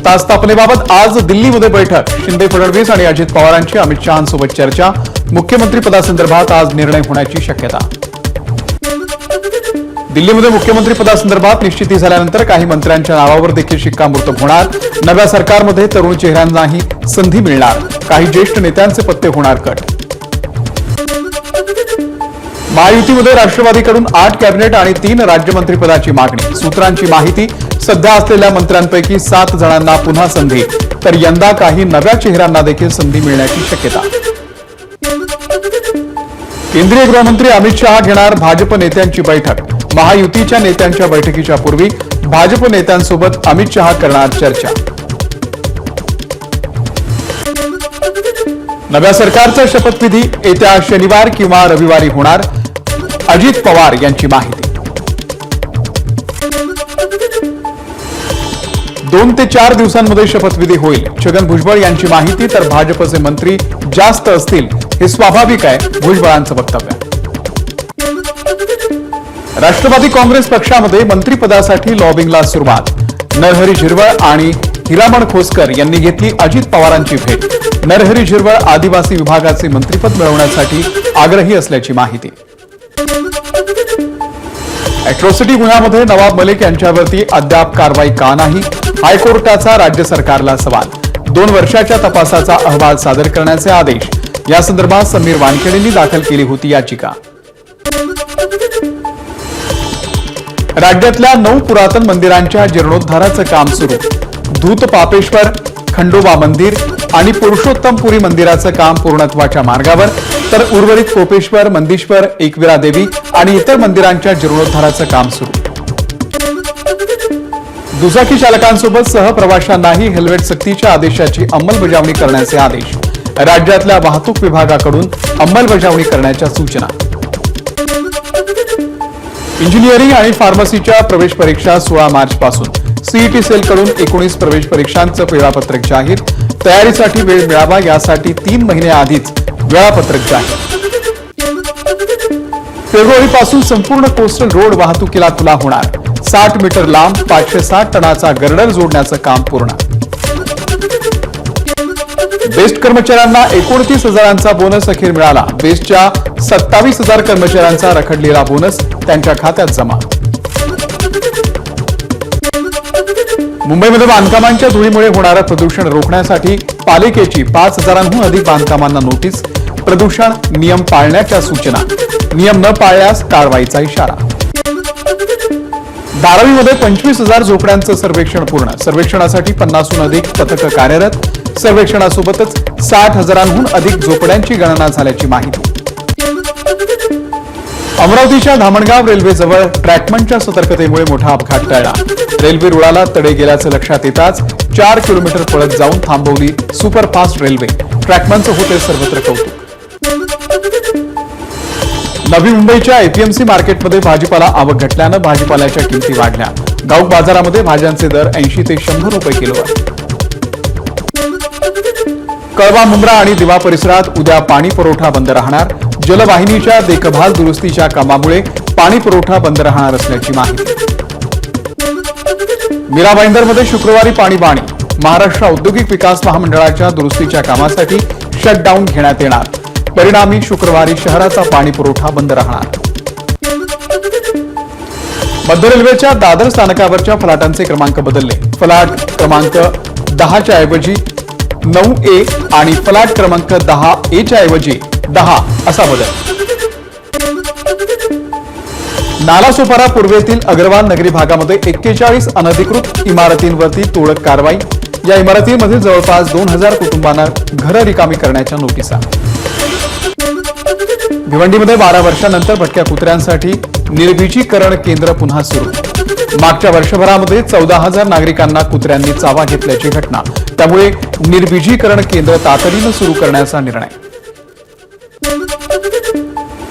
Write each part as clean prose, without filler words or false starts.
सत्ता स्थापनेबाबत आज दिल्लीमध्ये बैठक. शिंदे, फडणवीस आणि अजित पवारांची अमित शहांसोबत चर्चा. मुख्यमंत्री पदासंदर्भात आज निर्णय होण्याची शक्यता. दिल्लीमध्ये मुख्यमंत्री पदासंदर्भात निश्चिती झाल्यानंतर काही मंत्र्यांच्या नावावर देखील शिक्कामोर्तब होणार. नव्या सरकारमध्ये तरुण चेहऱ्यांनाही संधी मिळणार. काही ज्येष्ठ नेत्यांचे पत्ते होणार कट. महायुतीमध्ये राष्ट्रवादीकडून 8 कॅबिनेट आणि 3 राज्यमंत्रीपदाची मागणी. सूत्रांची माहिती, सध्या असलेल्या मंत्र्यांपैकी 7 जणांना पुन्हा संधी, तर यंदा काही नव्या चेहऱ्यांना देखील संधी मिळण्याची शक्यता. केंद्रीय गृहमंत्री अमित शहा घेणार भाजप नेत्यांची बैठक. महायुतीच्या नेत्यांच्या बैठकीच्या पूर्वी भाजप नेत्यांसोबत अमित शहा करणार चर्चा. नव्या सरकारचा शपथविधी येत्या शनिवार किंवा रविवारी होणार. अजित पवार यांची माहिती. 2 ते 4 दिवसांमध्ये शपथविधी होईल. छगन भुजबळ यांची माहिती. तर भाजपचे मंत्री जास्त असतील हे स्वाभाविक आहे, भुजबळांचं वक्तव्य. राष्ट्रवादी काँग्रेस पक्षामध्ये मंत्रिपदासाठी लॉबिंगला सुरुवात. नरहरी झिरवळ आणि हिरामण खोसकर यांनी घेतली अजित पवारांची भेट. नरहरी झिरवळ आदिवासी विभागाचे मंत्रिपद मिळवण्यासाठी आग्रही असल्याची माहिती. अॅट्रॉसिटी गुन्ह्यामध्ये नवाब मलिक यांच्यावरती अद्याप कारवाई का नाही? हायकोर्टाचा राज्य सरकारला सवाल. 2 वर्षाच्या तपासाचा अहवाल सादर करण्याचे आदेश. या संदर्भात समीर वानखेडेंनी दाखल केली होती याचिका. राज्यातल्या 9 पुरातन मंदिरांच्या जीर्णोद्धाराचं काम सुरू. धूत पापेश्वर, खंडोबा मंदिर आणि पुरुषोत्तमपुरी मंदिराचं काम पूर्णत्वाच्या मार्गावर, तर उर्वरित कोपेश्वर, मंदीश्वर, एकविरा देवी आणि इतर मंदिरांच्या जीर्णोद्धाराचं काम सुरू. दुचाकी चालकांसोबत सहप्रवाशांनाही हेल्मेट सक्तीच्या आदेशाची अंमलबजावणी करण्याचे आदेश. राज्यातल्या वाहतूक विभागाकडून अंमलबजावणी करण्याच्या सूचना. इंजिनिअरिंग आणि फार्मसीच्या प्रवेश परीक्षा 16 मार्च पासून. सीईटी सेलकडून 19 प्रवेश परीक्षांचं वेळापत्रक जाहीर. तयारीसाठी वेळ मिळावा यासाठी 3 महिने आधीच वेळापत्रक जाहीर. फेब्रुवारीपासून संपूर्ण कोस्टल रोड वाहतुकीला खुला होणार. 60 मीटर लांब 560 टनाचा गर्डर जोडण्याचं काम पूर्ण. बेस्ट कर्मचाऱ्यांना 29,000चा बोनस अखेर मिळाला. बेस्टच्या 27,000 कर्मचाऱ्यांचा रखडलेला बोनस त्यांच्या खात्यात जमा. मुंबईमध्ये बांधकामांच्या धुळीमुळे होणारं प्रदूषण रोखण्यासाठी पालिकेची 5,000हून अधिक बांधकामांना नोटीस. प्रदूषण नियम पाळण्याच्या सूचना. नियम न पाळल्यास कारवाईचा इशारा. धारावीमध्ये 25,000 झोपड्यांचं सर्वेक्षण पूर्ण. सर्वेक्षणासाठी 50हून अधिक पथकं कार्यरत. सर्वेक्षणासोबतच 60,000हून अधिक झोपड्यांची गणना झाल्याची माहिती. अमरावतीच्या धामणगाव रेल्वेजवळ ट्रॅकमनच्या सतर्कतेमुळे मोठा अपघात टळला. रेल्वे रुळाला तडे गेल्याचं लक्षात येताच 4 किलोमीटर पळत जाऊन थांबवली सुपरफास्ट रेल्वे. ट्रॅकमनचं होते सर्वत्र कौतुक. नवी मुंबईच्या एपीएमसी मार्केटमध्ये भाजीपाला आवक घटल्यानं भाजीपाल्याच्या किमती वाढल्या. गाऊक बाजारामध्ये भाज्यांचे दर 80 ते 100 रुपये किलोवर. कळवा, मुंब्रा आणि दिवा परिसरात उद्या पाणी पुरवठा बंद राहणार. जलवाहिनीच्या देखभाल दुरुस्तीच्या कामामुळे पाणी पुरवठा बंद राहणार असल्याची माहिती. मीरा भाईंदरमध्ये शुक्रवारी पाणीबाणी. महाराष्ट्र औद्योगिक विकास महामंडळाच्या दुरुस्तीच्या कामासाठी शटडाऊन घेण्यात येणार. परिणामी शुक्रवारी शहराचा पाणी पुरवठा बंद राहणार. मध्य रेल्वेच्या दादर स्थानकावरच्या फलाटांचे क्रमांक बदलले. फलाट क्रमांक 10च्या ऐवजी 9A आणि फलाट क्रमांक 10A ऐवजी 10 असा बदल. नालासोपारा पूर्वेतील अग्रवाल नगरी भागामध्ये 41 अनधिकृत इमारतींवरती तोडक कारवाई. या इमारतींमधील जवळपास 2,000 कुटुंबांना घरं रिकामी करण्याच्या नोटिसा. भिवंडीमध्ये 12 वर्षांनंतर भटक्या कुत्र्यांसाठी निर्बीजीकरण केंद्र पुन्हा सुरू. मागच्या वर्षभरामध्ये 14,000 नागरिकांना कुत्र्यांनी चावा घेतल्याची घटना. त्यामुळे निर्बीजीकरण केंद्र तातडीनं सुरू करण्याचा निर्णय.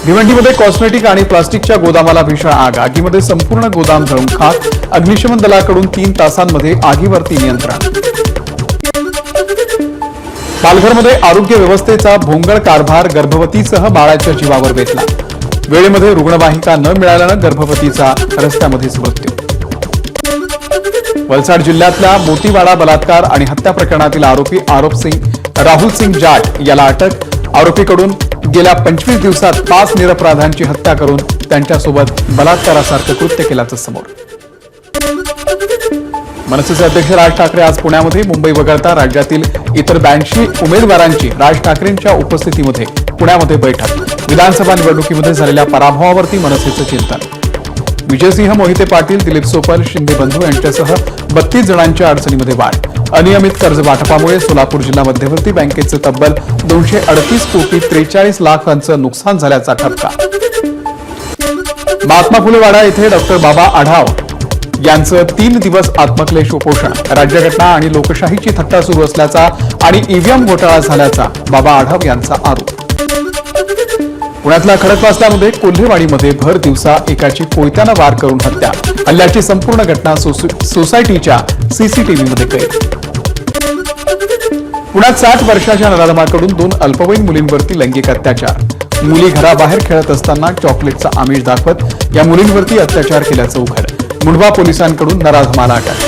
भिवंडीमध्ये कॉस्मेटिक आणि प्लास्टिकच्या गोदामाला भीषण आग. आगीमध्ये संपूर्ण गोदाम जळून खाक. अग्निशमन दलाकडून 3 तासांमध्ये आगीवरती नियंत्रण. पालघरमध्ये आरोग्य व्यवस्थेचा भोंगळ कारभार. गर्भवतीसह बाळाच्या जीवावर बेतला. वेळेमध्ये रुग्णवाहिका न मिळाल्यानं गर्भवतीचा रस्त्यामध्येच मृत्यू. वलसाड जिल्ह्यातल्या मोतीवाडा बलात्कार आणि हत्या प्रकरणातील आरोपी राहुल सिंग जाट याला अटक. आरोपीकडून गेल्या 25 दिवसात 5 निरपराधांची हत्या करून त्यांच्यासोबत बलात्कारासारखं कृत्य केल्याचं समोर. मनसेचे अध्यक्ष राज ठाकरे आज पुण्यामध्ये, मुंबई वगळता राज्यातील इतर 82 उमेदवारांची राज ठाकरेंच्या उपस्थितीमध्ये पुण्यामध्ये बैठक. विधानसभा निवडणुकीमध्ये झालेल्या पराभवावरती मनसेचं चिंतन. विजयसिंह मोहिते पाटील, दिलीप सोपल, शिंदे बंधू यांच्यासह 32 जणांच्या अडचणीमध्ये वाढ. अनियमित कर्ज वाटपामुळे सोलापूर जिल्हा मध्यवर्ती बँकेचं तब्बल 238 कोटी 43 लाखांचं नुकसान झाल्याचा ठपका. महात्मा फुले वाडा येथे डॉक्टर बाबा आढाव यांचं 3 दिवस आत्मक्लेश उपोषण. राज्यघटना आणि लोकशाहीची थट्टा सुरू असल्याचा आणि ईव्हीएम घोटाळा झाल्याचा बाबा आढाव यांचा आरोप. पुण्यातल्या खडकवासल्यामध्ये कोल्हेवाडीमध्ये भर दिवसा एकाची कोयत्यानं वार करून हत्या. हल्ल्याची संपूर्ण घटना सोसायटीच्या सीसीटीव्हीमध्ये कैद. पुण्यात 60 वर्षाच्या नराधमाकडून 2 अल्पवयीन मुलींवरती लैंगिक अत्याचार. मुली घराबाहेर खेळत असताना चॉकलेटचा आमिष दाखवत या मुलींवरती अत्याचार केल्याचं उघड. मुंढवा पोलिसांकडून नराधमाला अटक.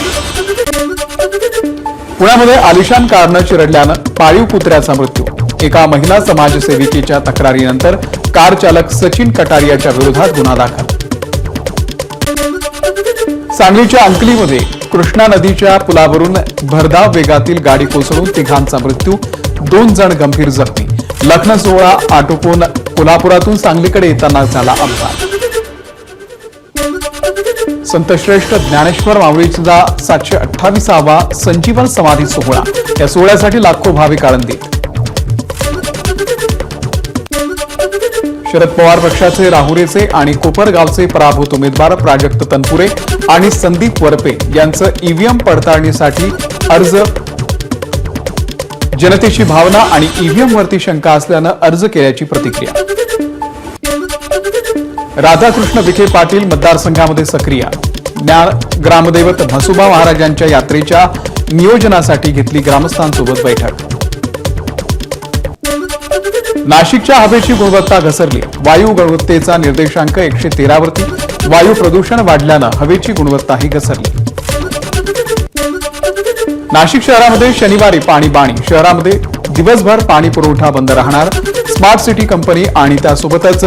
पुण्यामध्ये आलिशान कारनं चिरडल्यानं पाळीव कुत्र्याचा मृत्यू. एका महिला समाजसेविकेच्या तक्रारीनंतर कार चालक सचिन कटारियाच्या विरोधात गुन्हा दाखल. सांगलीच्या अंकलीमध्ये कृष्णा नदीच्या पुलावरून भरधाव वेगातील गाडी कोसळून 3घांचा मृत्यू, 2 जण गंभीर जखमी. लग्न सोहळा आटोपून कोल्हापुरातून सांगलीकडे येताना झाला अपघात. संतश्रेष्ठ ज्ञानेश्वर माऊलीचा 728वा संजीवन समाधी सोहळा. या सोहळ्यासाठी लाखो भाविक आळंदीत. शरद पवार पक्षाचे राहुरीचे आणि कोपरगावचे पराभूत उमेदवार प्राजक्त तनपुरे आणि संदीप वरपे यांचं ईव्हीएम पडताळणीसाठी अर्ज. जनतेची भावना आणि ईव्हीएमवरती शंका असल्यानं अर्ज केल्याची प्रतिक्रिया. राधाकृष्ण विखे पाटील मतदारसंघामध्ये सक्रिय. ग्रामदैवत म्हसोबा महाराजांच्या यात्रेच्या नियोजनासाठी घेतली ग्रामस्थांसोबत बैठक. नाशिकच्या हवेची गुणवत्ता घसरली. वायू गुणवत्तेचा निर्देशांक 113 वरती. वायू प्रदूषण वाढल्यानं हवेची गुणवत्ताही घसरली. नाशिक शहरामध्ये शनिवारी पाणीबाणी. शहरामध्ये दिवसभर पाणी पुरवठा बंद राहणार. स्मार्ट सिटी कंपनी आणि त्यासोबतच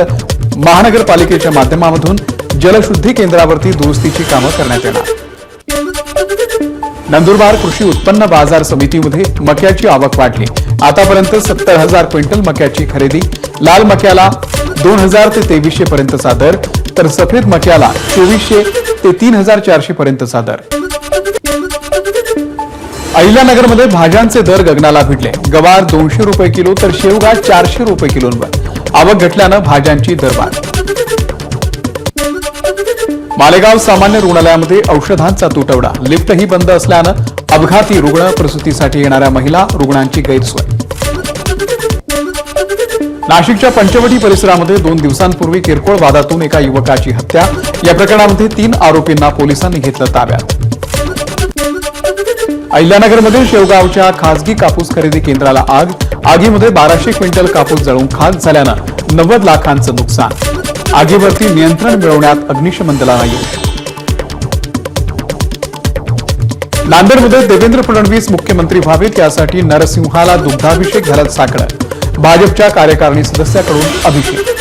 महानगरपालिकेच्या माध्यमातून जलशुद्धी केंद्रावरती दुरुस्तीची कामं करण्यात येणार. नंदुरबार कृषी उत्पन्न बाजार समितीमध्ये मक्याची आवक वाढली. आतापर्यंत 70,000 क्विंटल मक्याची खरेदी. लाल मक्याला 2,000 ते 2,300 पर्यंतचा दर, तर सफेद मक्याला 2,400 ते 3,400 पर्यंतचा दर. अहिल्यानगरमध्ये भाज्यांचे दर गगनाला भिडले. गवार 200 रुपये किलो तर शेवगा 400 रुपये किलोवर. आवक घटल्यानं भाज्यांची दरवाढ. मालेगाव सामान्य रुग्णालयामध्ये औषधांचा तुटवडा. लिफ्टही बंद असल्यानं अपघाती रुग्ण, प्रसूतीसाठी येणाऱ्या महिला रुग्णांची गैरसोय. नाशिकच्या पंचवटी परिसरामध्ये 2 दिवसांपूर्वी किरकोळ वादातून एका युवकाची हत्या. या प्रकरणामध्ये 3 आरोपींना पोलिसांनी घेतलं ताब्यात. अहिल्यानगरमध्ये शेवगावच्या खासगी कापूस खरेदी केंद्राला आग. आगीमध्ये 1200 क्विंटल कापूस जळून खाक झाल्यानं 90 लाखांचं नुकसान. आगीवरती नियंत्रण मिळवण्यात अग्निशमन दलाला यश. नांदेडमध्ये देवेंद्र फडणवीस मुख्यमंत्री व्हावेत यासाठी नरसिंहाला दुग्धाभिषेक घालत साकडं. भाजपच्या कार्यकारिणी सदस्याकडून अभिषेक.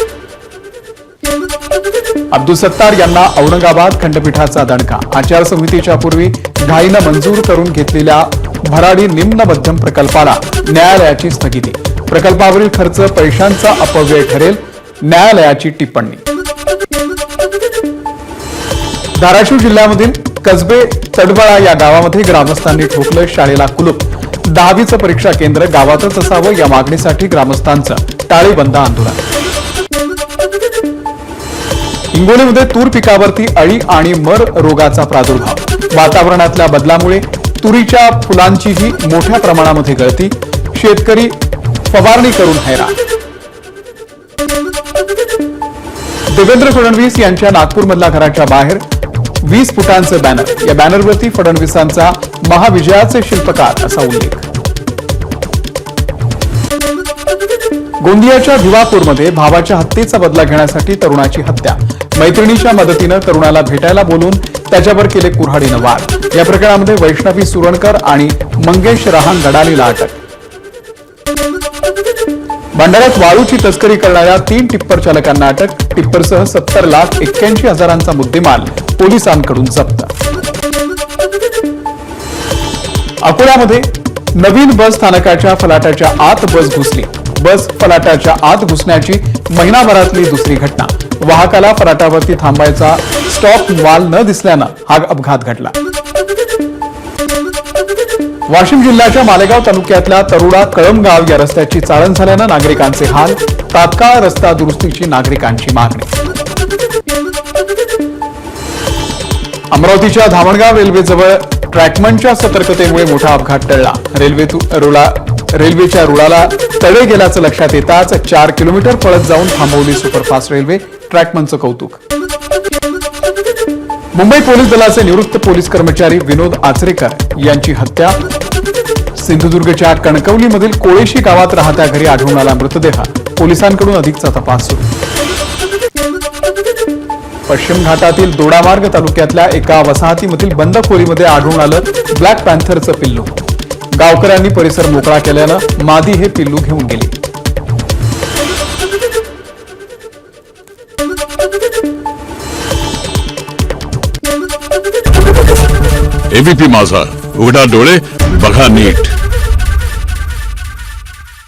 अब्दुल सत्तार यांना औरंगाबाद खंडपीठाचा दणका. आचारसंहितेच्या पूर्वी घाईनं मंजूर करून घेतलेल्या भराडी निम्न मध्यम प्रकल्पाला न्यायालयाची स्थगिती. प्रकल्पावरील खर्च पैशांचा अपव्यय ठरेल, न्यायालयाची टिप्पणी. धाराशिव जिल्ह्यामधील कसबे तडवळा या गावामध्ये ग्रामस्थांनी ठोकलं शाळेला कुलूप. 10वीचं परीक्षा केंद्र गावातच असावं या मागणीसाठी ग्रामस्थांचं टाळेबंद आंदोलन. हिंगोलीमध्ये तूर पिकावरती अळी आणि मर रोगाचा प्रादुर्भाव. वातावरणातल्या बदलामुळे तुरीच्या फुलांचीही मोठ्या प्रमाणामध्ये गळती. शेतकरी फवारणी करून हैराण. देवेंद्र फडणवीस यांच्या नागपूरमधल्या घराच्या बाहेर 20 फुटांचं बॅनर. या बॅनरवरती फडणवीसांचा महाविजयाचे शिल्पकार असा उल्लेख. गोंदियाच्या भिवापूरमध्ये भावाच्या हत्येचा बदला घेण्यासाठी तरुणाची हत्या. मैत्रिणीच्या मदतीनं तरुणाला भेटायला बोलून त्याच्यावर केले कुऱ्हाडीनं वार. या प्रकरणामध्ये वैष्णवी सुरणकर आणि मंगेश रहांग गडालीला अटक. भंडाऱ्यात वाळूची तस्करी करणाऱ्या 3 टिप्पर चालकांना अटक. टिप्परसह 70,81,000चा मुद्देमाल पोलिसांकडून जप्त. अकोल्यामध्ये नवीन बस स्थानकाच्या फलाटाच्या आत बस घुसली. बस फलाटाच्या आत घुसण्याची महिनाभरातली दुसरी घटना. वाहकाला फलाटावरती थांबायचा स्टॉप माल न दिसल्यानं हा अपघात घडला. वाशिम जिल्ह्याच्या मालेगाव तालुक्यातल्या तरुडा कळमगाव या रस्त्याची चाळण झाल्यानं नागरिकांचे हाल. तात्काळ रस्ता दुरुस्तीची नागरिकांची मागणी. अमरावतीच्या धामणगाव रेल्वेजवळ ट्रॅकमनच्या सतर्कतेमुळे मोठा अपघात टळला. रेल्वेच्या रुळाला तडे गेल्याचं लक्षात येताच 4 किलोमीटर पळत जाऊन थांबवली सुपरफास्ट रेल्वे. ट्रॅकमनचं कौतुक. मुंबई पोलीस दलाचे निवृत्त पोलीस कर्मचारी विनोद आचरेकर यांची हत्या. सिंधुदुर्गच्या कणकवलीमधील कोळेशी गावात राहत्या घरी आढळून आला मृतदेह. पोलिसांकडून अधिकचा तपास सुरू. पश्चिम घाटातील दोडामार्ग तालुक्यातल्या एका वसाहतीमधील बंद खोलीमध्ये आढळून आलं ब्लॅक पॅन्थरचं पिल्लू. गावकऱ्यांनी परिसर मोकळा केल्यानं मादी हे पिल्लू घेऊन गेली. एबीपी माझा, उघडा डोळे बघा नीट.